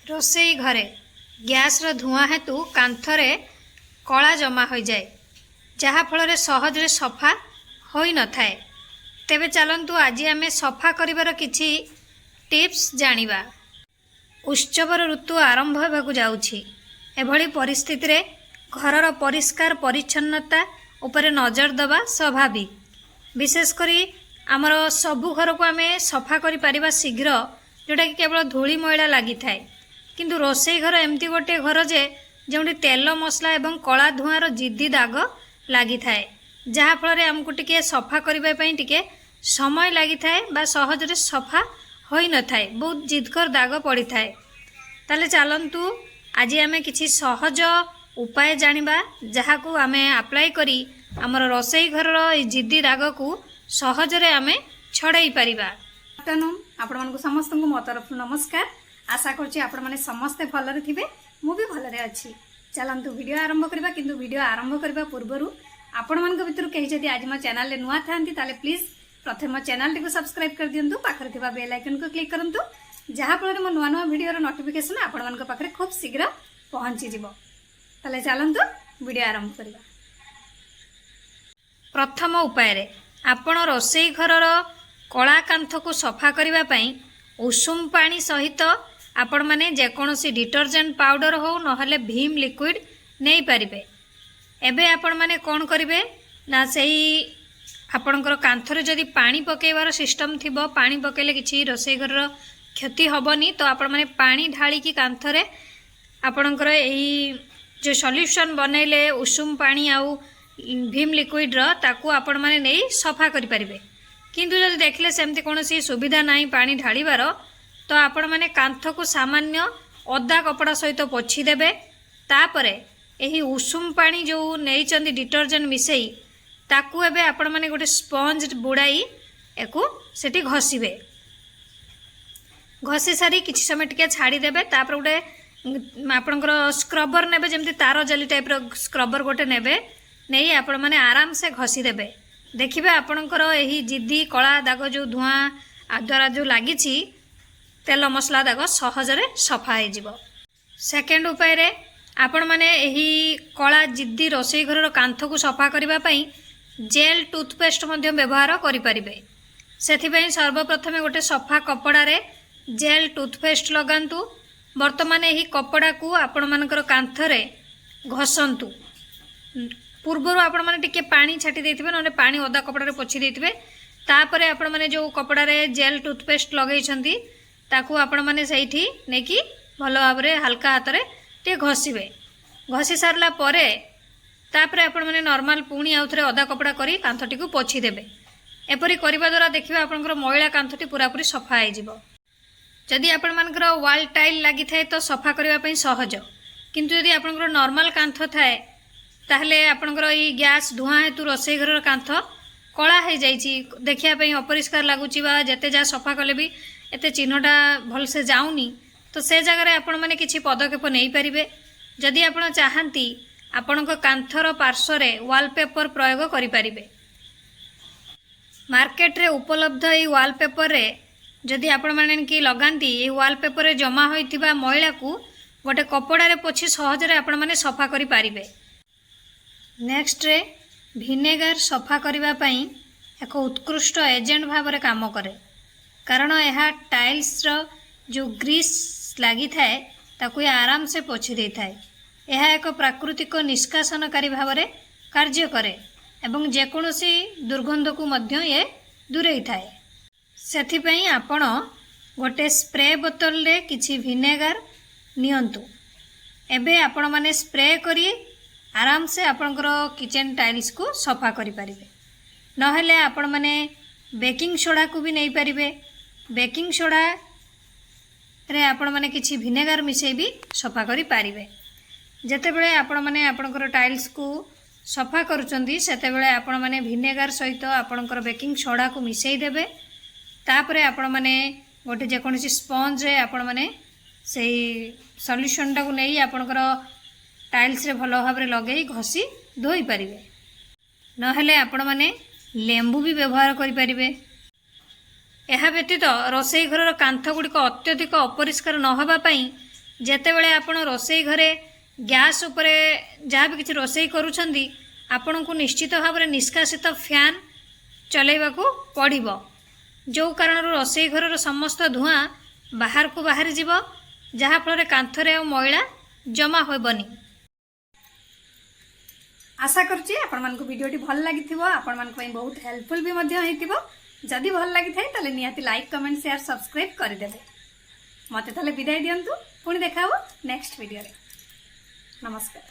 रोसई घरे गैस रो धुआं हेतु कांथरे कला जमा हो जाए जहाँ फल सहजरे सफा हो न थाए। तेबे चलंतु आज आमे सफा करिवार किछि टिप्स जानिबा। उत्सवर ऋतु आरंभ होबाकु जाउछि। एभली परिस्थिति रे घरर परिष्कार परिच्छन्नता उपरे नजर दबा स्वाभाविक। विशेषकरी आमर सबु घर को आमे सफा करि परिबा शीघ्र जोटा कि केवल धूली मैला लागि थाए। किंतु रोसई घर एमती गोटे घर जे जोंटी तेल मसला एवं कला धुआर जिद्दी दाग लागि थाए जहाँ फल आमको टिके सफा करने टिके समय लगी थाए बा सहजरे सफा हो न थाए, बहुत जिदकर दाग पड़ी थाए। ताले चलंतु आज आमे किछि सहज उपाय जानिबा जहाँ को आमे अप्लाई करी आमर रोसई घरर ए जिद्दी दाग को सहजरे आमे छड़ाई परिबा। आफ्टरनून आपण मानकु समस्त मो तरफ नमस्कार। आशा करछि आपण माने समस्ते भलरे थिबे, मु भी भलरे अछि। चलंतु वीडियो आरंभ करबा। किंतु वीडियो आरंभ करबा पूर्वरु आपण मानक भितर कहि जदि आज मो चैनल ले नुआ थांती ताले प्लीज प्रथम मो चैनल टिको सब्सक्राइब कर दियंतु, पाखरे थिबा बेल आइकन को क्लिक करंतु जहाँ फल मो नुआ नुआ वीडियो रो नोटिफिकेशन आपण मानक पाखरे खूब शीघ्र पहुंची जिवो। ताले चलंतु वीडियो आरंभ करबा। प्रथम उपाय रे आपण रोसई घरर कला कांथ को सफा करबा पई उषुम पानी सहित आपण माने जेकोसी डिटर्जेंट पाउडर हो नहले भीम लिक्विड नहीं पारिबे। एबे आपण माने कोन करिवे ना सेही आपणकर कांथरे जदि पानी पकेवार सिस्टम थिबो, पानी पकेले किछि रोसई घरर क्षति हबनी, तो आपण माने पानी ढाली की कांथरे आपणकर एही जो सॉल्यूशन बनैले उषुम पानी आउ भीम लिक्विड रो ताकू आपण माने नै सफा करि परिबे। किंतु जदि देखले सेमती कोनोसी सुविधा नाही पानी ढालिबार, तो आपण माने कांथ को सामान्य अदा कपड़ा सहित पोछि देबे। तापरे एही उषुम पानी जो नैचंदी डिटर्जेंट मिसई ताकू एबे आपण माने गोटे स्पंज बुड़ाई एको सेठी घसीबे। घसी सारी किछि समय टिके छाड़ी देबे। तापर गोटे आपणकर स्क्रबर नेबे, जेमती तार जली टाइप रो स्क्रबर गोटे नेबे, नै आपण माने आराम से घसी देबे। देखिबे आपणकर एही जिद्दी कला दाग जो धुआं द्वारा जो लागिछि तेल मसला दाग सहजरे सफा हो जिवो। सेकेंड उपाय रे आपण माने एही कला जिद्दी रोसई घरर कांथ को सफा करबा पई जेल टूथपेस्ट मध्य व्यवहार करि परिबे। सेथि पई सर्वप्रथमे गोटे सफा कपड़ा रे जेल टूथपेस्ट लगांतु। वर्तमान एही कपड़ा को आपण मानकर कांथरे घसंतु। पूर्वर आपण माने टिके पानी छाटी देथिबे, नने पानी ओदा कपड़ा रे पोछि देथिबे। तापरे आपण माने जो कपड़ा रे जेल टूथपेस्ट लगै छंती ताकू आपण माने सेठी नेकी भलो भाबरे हल्का हाथ रे टे घसीबे। घसी सारला परे तापरे आपण माने नॉर्मल पुणी आउथरे ओदा कपड़ा करी कांथटी को पोछि देबे। एपरि करबा द्वारा देखिबे आपनकर मैला कांथटी पूरा पूरी सफा हो जिवो। जदि आपण मानकर वॉल टाइल लागि थाए तो सफा करबा पई सहज, किंतु जदि आपनकर नॉर्मल कांथ थाए ताहले आपनकर ई गैस धुआं हेतु रोसई घरर कांथ कला हो जाइछि, देखिया पई अपरिष्कार लागुछि बा जते जा सफा कले भी एते चिन्हटा भल से जाउनी, तो से जगह रे आपण माने किछि पदक्षेप नै परिबे। जदि आपण चाहंती आपणक कांथर पार्श्व रे वॉलपेपर प्रयोग करि परिबे। मार्केट रे उपलब्ध ई वॉलपेपर रे जदि आपण माने कि लगांती ई वॉलपेपर रे जमा होइतिबा मैला को गोटे कपड़ा रे पोछि सहज रे आपण माने सफा करि परिबे। नेक्स्ट रे विनेगार सफा करिबा पई एक उत्कृष्ट एजेंट भाव रे काम करे, कारण यह टाइल्स रो जो ग्रीस लगी थाए ताकू आराम से पोछि दे थाए। यह एक प्राकृतिक निष्कासनकारी भाव रे कार्य करे एवं जेकोसी दुर्गंध को मध्य ये दूरे थाए। सेथि पई आपण गोटे स्प्रे बोतल रे किछि विनेगार नियंतु। एबे आपण माने स्प्रे करी आराम से आपणकर किचन टाइल्स को सफा करि परिबे। नहेले आपण माने बेकिंग सोडा को भी नहीं पारिबे। बेकिंग सोडा रे आपण माने किछि विनेगार मिसई भी सफा करि पारिबे। जेते बेले आपण माने आपणकर टाइल्स को सफा करूचंदी सेते बेले आपण माने विनेगार सहित आपणकर बेकिंग सोडा को मिसई देबे। तापरे आपण माने गोटे जेकोसी स्पंज रे आपण माने सेही सॉल्यूशन टा को नै आपणकर टाइल्स रे भलो भाबरे लगेई घसी धोई परिबे। नहेले आपण माने लेंबू भी व्यवहार करि परिबे। एहा व्यतीत रोसई घरर कांथ गुड़िक अत्यधिक अपरिष्कार न होबा पई ଯେତେବେଳେ ଆପଣ ରୋଷେଇ ଘରେ ଗ୍ୟାସ୍ ଉପରେ ଯାହା ବି କିଛି ରୋଷେଇ କରୁଛନ୍ତି ଆପଣଙ୍କୁ ନିଶ୍ଚିତ ଭାବରେ ନିଷ୍କାସିତ ଫ୍ୟାନ୍ ଚଲାଇବାକୁ ପଡ଼ିବ, ଯେଉଁ କାରଣରୁ ରୋଷେଇ ଘରର ସମସ୍ତ ଧୂଆଁ ବାହାରକୁ ବାହାରିଯିବ, ଯାହାଫଳରେ କାନ୍ଥରେ ଆଉ ମଇଳା ଜମା ହେବନି। आशा करुच्ची आपको वीडियोटी भल लगी आपण बहुत हेल्पफुल भी जदि भल लगी थाए निहाती लाइक कमेंट शेयर सब्सक्राइब करदे। मत विदाय दिंतु पुणी देखा नेक्स्ट वीडियो। नमस्कार।